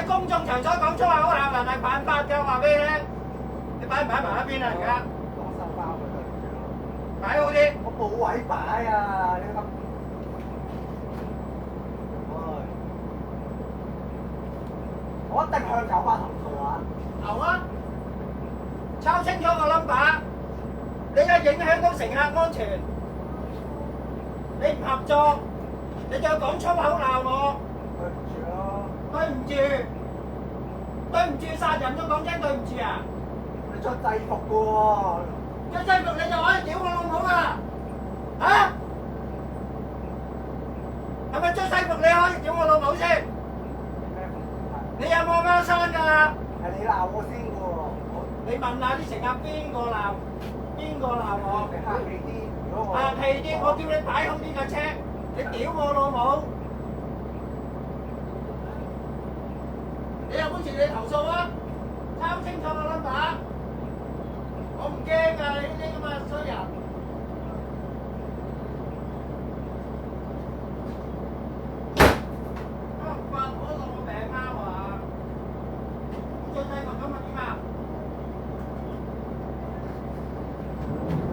喺公眾場所講粗口鬧人係犯法嘅，話俾你聽。你擺唔擺埋一邊啊？而家我收包佢對唔住咯。擺好啲。我冇位擺啊！你咁，我一定向九巴投訴啊！牛啊！抄清楚個 number， 你又影響到乘客安全，你唔合作，你就講粗口鬧我，對唔住咯，對唔住，對唔住殺人都講聲對唔住啊！你着制服嘅喎，着制服你就可以屌我老母啊！嚇？係咪着制服你可以屌我老母先？你有冇貓生㗎？係你鬧我先嘅喎，你問下啲乘客邊個鬧？邊個鬧我？你客氣啲，如果我客氣啲，我叫你擺好呢架車，你屌我老母！你有本事你投訴啊！抄清楚個 number。